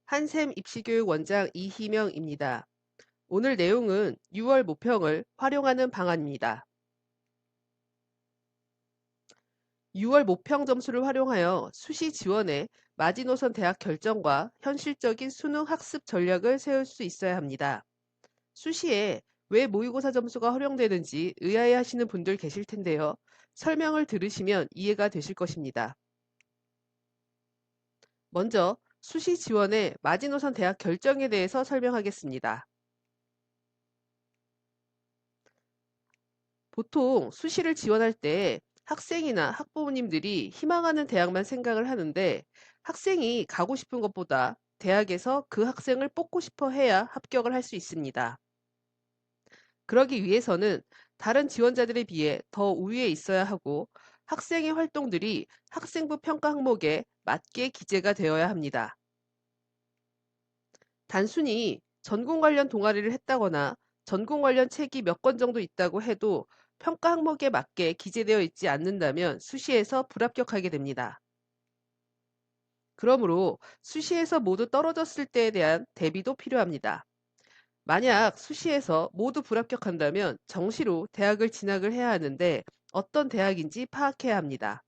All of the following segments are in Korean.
한샘 입시교육 원장 이희명입니다. 오늘 내용은 6월 모평을 활용하는 방안입니다. 6월 모평 점수를 활용하여 수시 지원에 마지노선 대학 결정과 현실적인 수능 학습 전략을 세울 수 있어야 합니다. 수시에 왜 모의고사 점수가 활용되는지 의아해하시는 분들 계실 텐데요. 설명을 들으시면 이해가 되실 것입니다. 먼저 수시 지원의 마지노선 대학 결정에 대해서 설명하겠습니다. 보통 수시를 지원할 때 학생이나 학부모님들이 희망하는 대학만 생각을 하는데 학생이 가고 싶은 것보다 대학에서 그 학생을 뽑고 싶어 해야 합격을 할 수 있습니다. 그러기 위해서는 다른 지원자들에 비해 더 우위에 있어야 하고 학생의 활동들이 학생부 평가 항목에 맞게 기재가 되어야 합니다. 단순히 전공 관련 동아리를 했다거나 전공 관련 책이 몇 권 정도 있다고 해도 평가 항목에 맞게 기재되어 있지 않는다면 수시에서 불합격하게 됩니다. 그러므로 수시에서 모두 떨어졌을 때에 대한 대비도 필요합니다. 만약 수시에서 모두 불합격한다면 정시로 대학을 진학을 해야 하는데 어떤 대학인지 파악해야 합니다.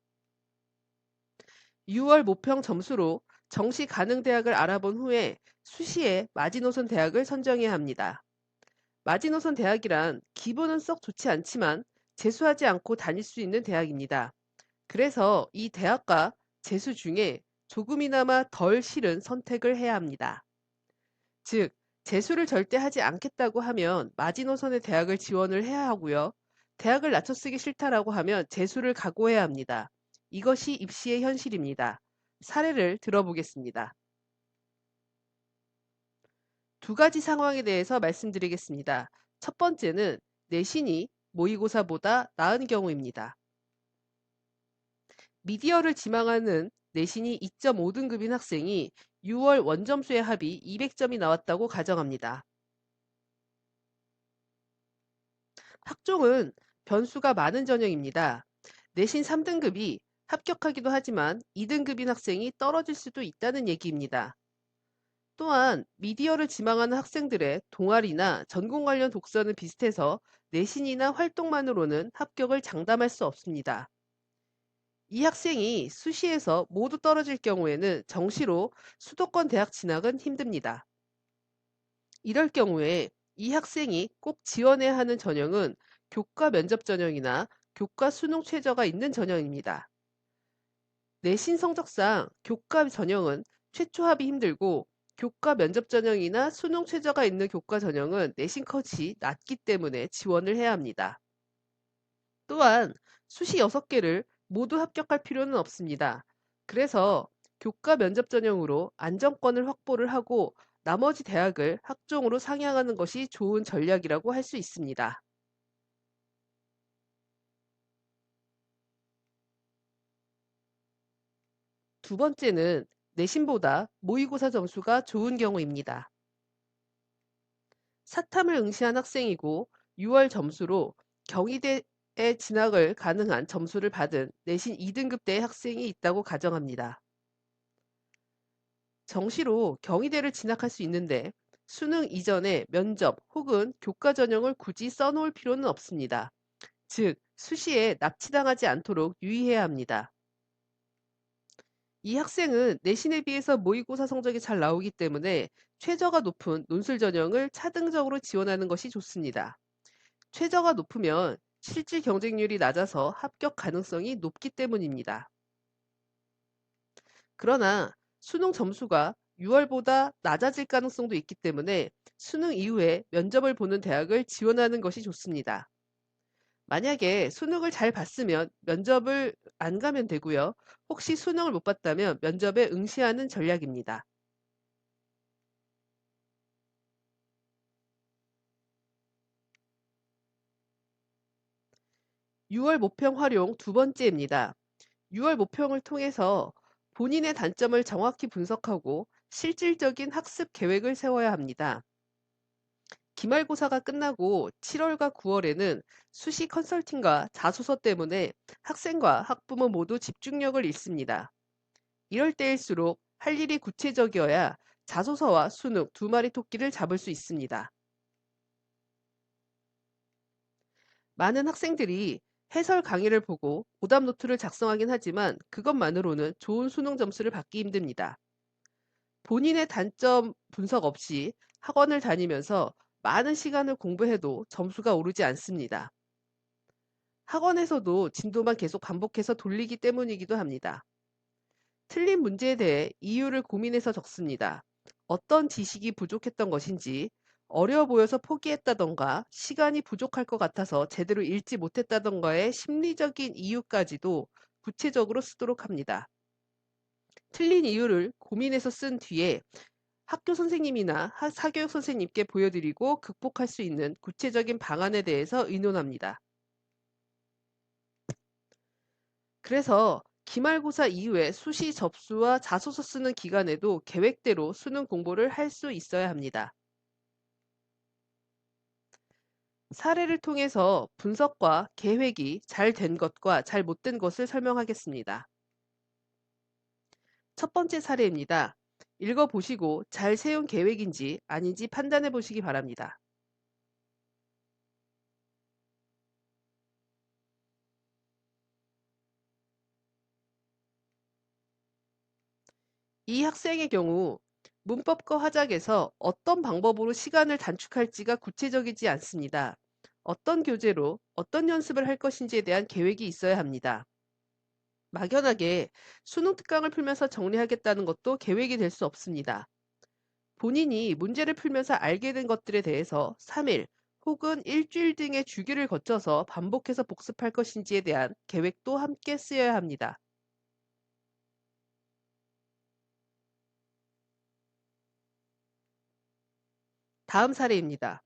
6월 모평 점수로 정시 가능 대학을 알아본 후에 수시에 마지노선 대학을 선정해야 합니다. 마지노선 대학이란 기분은 썩 좋지 않지만 재수하지 않고 다닐 수 있는 대학입니다. 그래서 이 대학과 재수 중에 조금이나마 덜 싫은 선택을 해야 합니다. 즉, 재수를 절대 하지 않겠다고 하면 마지노선의 대학을 지원을 해야 하고요. 대학을 낮춰 쓰기 싫다라고 하면 재수를 각오해야 합니다. 이것이 입시의 현실입니다. 사례를 들어보겠습니다. 두 가지 상황에 대해서 말씀드리겠습니다. 첫 번째는 내신이 모의고사보다 나은 경우입니다. 미디어를 지망하는 내신이 2.5등급인 학생이 6월 원점수의 합이 200점이 나왔다고 가정합니다. 학종은 변수가 많은 전형입니다. 내신 3등급이 합격하기도 하지만 2등급인 학생이 떨어질 수도 있다는 얘기입니다. 또한 미디어를 지망하는 학생들의 동아리나 전공 관련 독서는 비슷해서 내신이나 활동만으로는 합격을 장담할 수 없습니다. 이 학생이 수시에서 모두 떨어질 경우에는 정시로 수도권 대학 진학은 힘듭니다. 이럴 경우에 이 학생이 꼭 지원해야 하는 전형은 교과 면접 전형이나 교과 수능 최저가 있는 전형입니다. 내신 성적상 교과 전형은 최초 합이 힘들고 교과 면접 전형이나 수능 최저가 있는 교과 전형은 내신 컷이 낮기 때문에 지원을 해야 합니다. 또한 수시 6개를 모두 합격할 필요는 없습니다. 그래서 교과 면접 전형으로 안정권을 확보를 하고 나머지 대학을 학종으로 상향하는 것이 좋은 전략이라고 할 수 있습니다. 두 번째는 내신보다 모의고사 점수가 좋은 경우입니다. 사탐을 응시한 학생이고 6월 점수로 경희대에 진학을 가능한 점수를 받은 내신 2등급대의 학생이 있다고 가정합니다. 정시로 경희대를 진학할 수 있는데 수능 이전에 면접 혹은 교과 전형을 굳이 써놓을 필요는 없습니다. 즉, 수시에 납치당하지 않도록 유의해야 합니다. 이 학생은 내신에 비해서 모의고사 성적이 잘 나오기 때문에 최저가 높은 논술 전형을 차등적으로 지원하는 것이 좋습니다. 최저가 높으면 실질 경쟁률이 낮아서 합격 가능성이 높기 때문입니다. 그러나 수능 점수가 6월보다 낮아질 가능성도 있기 때문에 수능 이후에 면접을 보는 대학을 지원하는 것이 좋습니다. 만약에 수능을 잘 봤으면 면접을 안 가면 되고요. 혹시 수능을 못 봤다면 면접에 응시하는 전략입니다. 6월 모평 활용 두 번째입니다. 6월 모평을 통해서 본인의 단점을 정확히 분석하고 실질적인 학습 계획을 세워야 합니다. 기말고사가 끝나고 7월과 9월에는 수시 컨설팅과 자소서 때문에 학생과 학부모 모두 집중력을 잃습니다. 이럴 때일수록 할 일이 구체적이어야 자소서와 수능 두 마리 토끼를 잡을 수 있습니다. 많은 학생들이 해설 강의를 보고 오답 노트를 작성하긴 하지만 그것만으로는 좋은 수능 점수를 받기 힘듭니다. 본인의 단점 분석 없이 학원을 다니면서 많은 시간을 공부해도 점수가 오르지 않습니다. 학원에서도 진도만 계속 반복해서 돌리기 때문이기도 합니다. 틀린 문제에 대해 이유를 고민해서 적습니다. 어떤 지식이 부족했던 것인지, 어려워 보여서 포기했다던가, 시간이 부족할 것 같아서 제대로 읽지 못했다던가의 심리적인 이유까지도 구체적으로 쓰도록 합니다. 틀린 이유를 고민해서 쓴 뒤에 학교 선생님이나 사교육 선생님께 보여드리고 극복할 수 있는 구체적인 방안에 대해서 의논합니다. 그래서 기말고사 이후에 수시 접수와 자소서 쓰는 기간에도 계획대로 수능 공부를 할 수 있어야 합니다. 사례를 통해서 분석과 계획이 잘 된 것과 잘 못된 것을 설명하겠습니다. 첫 번째 사례입니다. 읽어보시고 잘 세운 계획인지 아닌지 판단해 보시기 바랍니다. 이 학생의 경우 문법과 화작에서 어떤 방법으로 시간을 단축할지가 구체적이지 않습니다. 어떤 교재로 어떤 연습을 할 것인지에 대한 계획이 있어야 합니다. 막연하게 수능 특강을 풀면서 정리하겠다는 것도 계획이 될 수 없습니다. 본인이 문제를 풀면서 알게 된 것들에 대해서 3일 혹은 일주일 등의 주기를 거쳐서 반복해서 복습할 것인지에 대한 계획도 함께 쓰여야 합니다. 다음 사례입니다.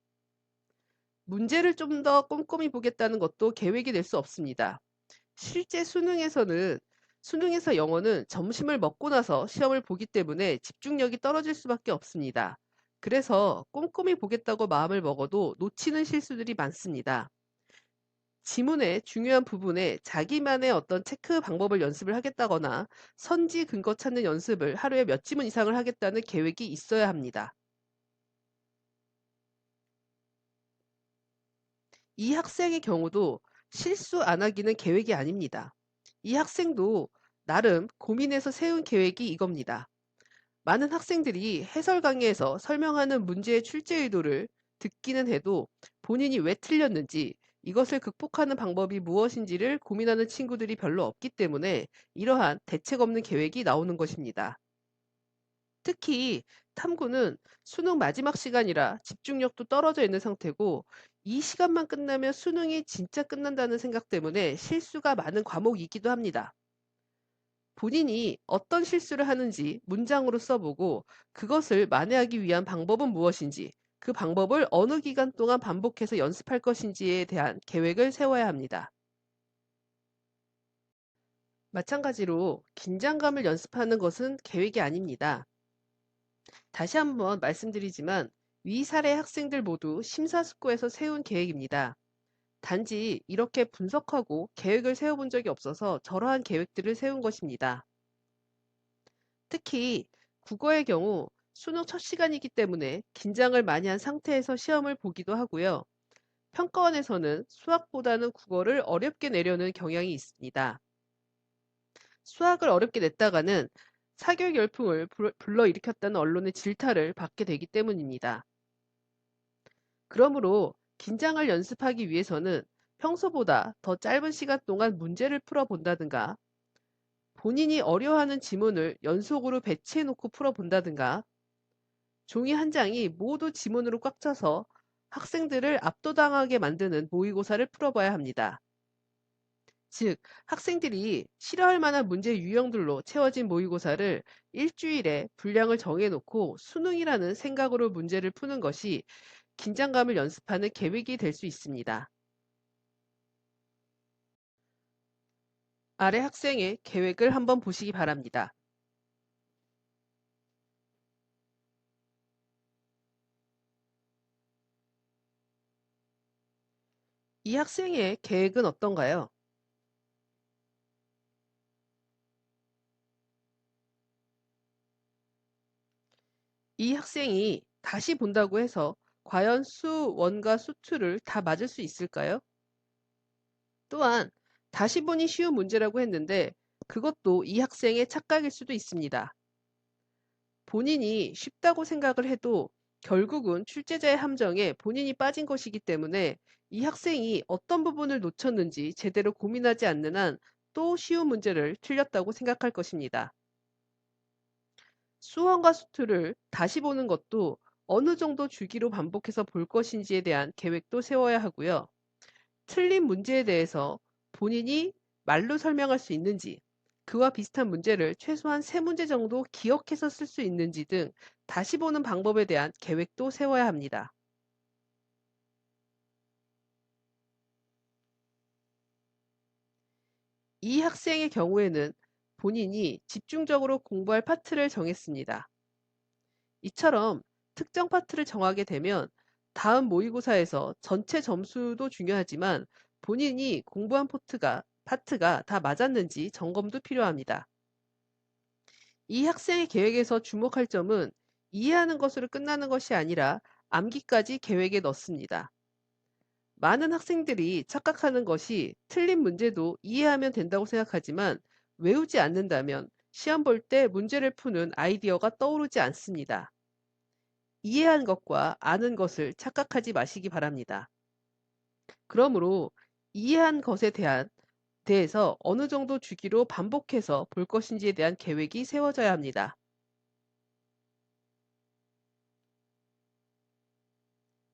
문제를 좀 더 꼼꼼히 보겠다는 것도 계획이 될 수 없습니다. 실제 수능에서 영어는 점심을 먹고 나서 시험을 보기 때문에 집중력이 떨어질 수밖에 없습니다. 그래서 꼼꼼히 보겠다고 마음을 먹어도 놓치는 실수들이 많습니다. 지문의 중요한 부분에 자기만의 어떤 체크 방법을 연습을 하겠다거나 선지 근거 찾는 연습을 하루에 몇 지문 이상을 하겠다는 계획이 있어야 합니다. 이 학생의 경우도 실수 안 하기는 계획이 아닙니다. 이 학생도 나름 고민해서 세운 계획이 이겁니다. 많은 학생들이 해설 강의에서 설명하는 문제의 출제 의도를 듣기는 해도 본인이 왜 틀렸는지 이것을 극복하는 방법이 무엇인지를 고민하는 친구들이 별로 없기 때문에 이러한 대책 없는 계획이 나오는 것입니다. 특히 탐구는 수능 마지막 시간이라 집중력도 떨어져 있는 상태고 이 시간만 끝나면 수능이 진짜 끝난다는 생각 때문에 실수가 많은 과목이기도 합니다. 본인이 어떤 실수를 하는지 문장으로 써보고 그것을 만회하기 위한 방법은 무엇인지 그 방법을 어느 기간 동안 반복해서 연습할 것인지에 대한 계획을 세워야 합니다. 마찬가지로 긴장감을 연습하는 것은 계획이 아닙니다. 다시 한번 말씀드리지만 위 사례 학생들 모두 심사숙고해서 세운 계획입니다. 단지 이렇게 분석하고 계획을 세워본 적이 없어서 저러한 계획들을 세운 것입니다. 특히 국어의 경우 수능 첫 시간이기 때문에 긴장을 많이 한 상태에서 시험을 보기도 하고요. 평가원에서는 수학보다는 국어를 어렵게 내려는 경향이 있습니다. 수학을 어렵게 냈다가는 사교육 열풍을 불러일으켰다는 언론의 질타를 받게 되기 때문입니다. 그러므로 긴장을 연습하기 위해서는 평소보다 더 짧은 시간 동안 문제를 풀어본다든가 본인이 어려워하는 지문을 연속으로 배치해 놓고 풀어본다든가 종이 한 장이 모두 지문으로 꽉 차서 학생들을 압도당하게 만드는 모의고사를 풀어봐야 합니다. 즉, 학생들이 싫어할 만한 문제 유형들로 채워진 모의고사를 일주일에 분량을 정해놓고 수능이라는 생각으로 문제를 푸는 것이 긴장감을 연습하는 계획이 될 수 있습니다. 아래 학생의 계획을 한번 보시기 바랍니다. 이 학생의 계획은 어떤가요? 이 학생이 다시 본다고 해서 과연 수 1과 수 2를 다 맞을 수 있을까요? 또한 다시 보니 쉬운 문제라고 했는데 그것도 이 학생의 착각일 수도 있습니다. 본인이 쉽다고 생각을 해도 결국은 출제자의 함정에 본인이 빠진 것이기 때문에 이 학생이 어떤 부분을 놓쳤는지 제대로 고민하지 않는 한 또 쉬운 문제를 틀렸다고 생각할 것입니다. 수원과 수투를 다시 보는 것도 어느 정도 주기로 반복해서 볼 것인지에 대한 계획도 세워야 하고요. 틀린 문제에 대해서 본인이 말로 설명할 수 있는지, 그와 비슷한 문제를 최소한 3문제 정도 기억해서 쓸 수 있는지 등 다시 보는 방법에 대한 계획도 세워야 합니다. 이 학생의 경우에는 본인이 집중적으로 공부할 파트를 정했습니다. 이처럼 특정 파트를 정하게 되면 다음 모의고사에서 전체 점수도 중요하지만 본인이 공부한 파트가 다 맞았는지 점검도 필요합니다. 이 학생의 계획에서 주목할 점은 이해하는 것으로 끝나는 것이 아니라 암기까지 계획에 넣습니다. 많은 학생들이 착각하는 것이 틀린 문제도 이해하면 된다고 생각하지만 외우지 않는다면 시험 볼 때 문제를 푸는 아이디어가 떠오르지 않습니다. 이해한 것과 아는 것을 착각하지 마시기 바랍니다. 그러므로 이해한 것에 대해서 어느 정도 주기로 반복해서 볼 것인지에 대한 계획이 세워져야 합니다.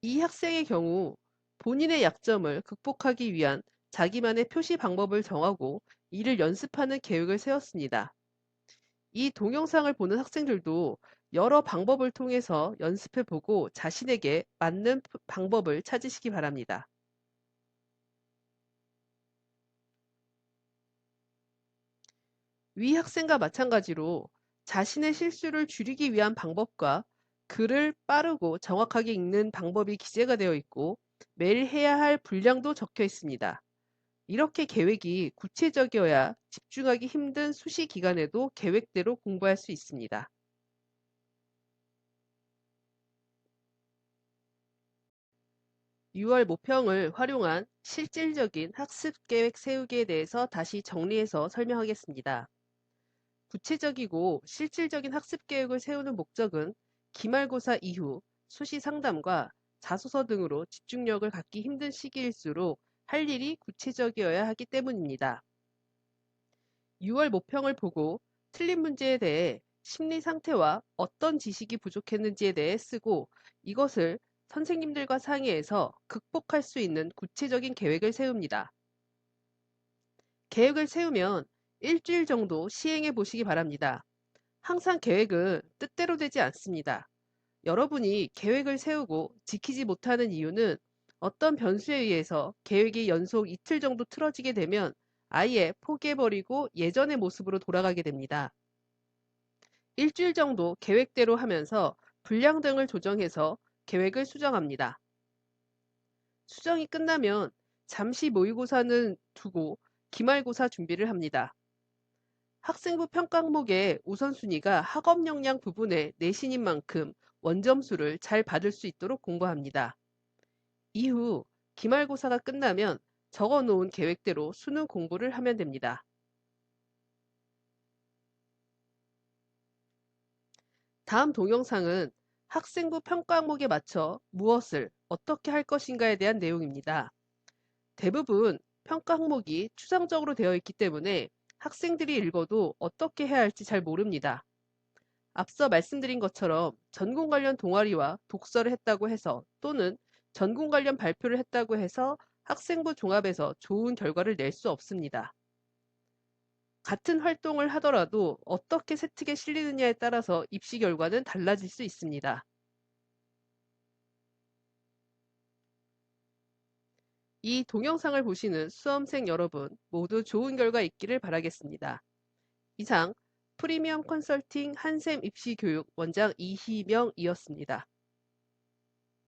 이 학생의 경우 본인의 약점을 극복하기 위한 자기만의 표시 방법을 정하고 이를 연습하는 계획을 세웠습니다. 이 동영상을 보는 학생들도 여러 방법을 통해서 연습해 보고 자신에게 맞는 방법을 찾으시기 바랍니다. 위 학생과 마찬가지로 자신의 실수를 줄이기 위한 방법과 글을 빠르고 정확하게 읽는 방법이 기재가 되어 있고 매일 해야 할 분량도 적혀 있습니다. 이렇게 계획이 구체적이어야 집중하기 힘든 수시 기간에도 계획대로 공부할 수 있습니다. 6월 모평을 활용한 실질적인 학습 계획 세우기에 대해서 다시 정리해서 설명하겠습니다. 구체적이고 실질적인 학습 계획을 세우는 목적은 기말고사 이후 수시 상담과 자소서 등으로 집중력을 갖기 힘든 시기일수록 할 일이 구체적이어야 하기 때문입니다. 6월 모평을 보고 틀린 문제에 대해 심리 상태와 어떤 지식이 부족했는지에 대해 쓰고 이것을 선생님들과 상의해서 극복할 수 있는 구체적인 계획을 세웁니다. 계획을 세우면 일주일 정도 시행해 보시기 바랍니다. 항상 계획은 뜻대로 되지 않습니다. 여러분이 계획을 세우고 지키지 못하는 이유는 어떤 변수에 의해서 계획이 연속 이틀 정도 틀어지게 되면 아예 포기해버리고 예전의 모습으로 돌아가게 됩니다. 일주일 정도 계획대로 하면서 분량 등을 조정해서 계획을 수정합니다. 수정이 끝나면 잠시 모의고사는 두고 기말고사 준비를 합니다. 학생부 평가 항목의 우선순위가 학업 역량 부분에 내신인 만큼 원점수를 잘 받을 수 있도록 공부합니다. 이후 기말고사가 끝나면 적어 놓은 계획대로 수능 공부를 하면 됩니다. 다음 동영상은 학생부 평가 항목에 맞춰 무엇을 어떻게 할 것인가에 대한 내용입니다. 대부분 평가 항목이 추상적으로 되어 있기 때문에 학생들이 읽어도 어떻게 해야 할지 잘 모릅니다. 앞서 말씀드린 것처럼 전공 관련 동아리와 독서를 했다고 해서 또는 전공 관련 발표를 했다고 해서 학생부 종합에서 좋은 결과를 낼 수 없습니다. 같은 활동을 하더라도 어떻게 세특에 실리느냐에 따라서 입시 결과는 달라질 수 있습니다. 이 동영상을 보시는 수험생 여러분 모두 좋은 결과 있기를 바라겠습니다. 이상 프리미엄 컨설팅 한샘 입시교육 원장 이희명이었습니다.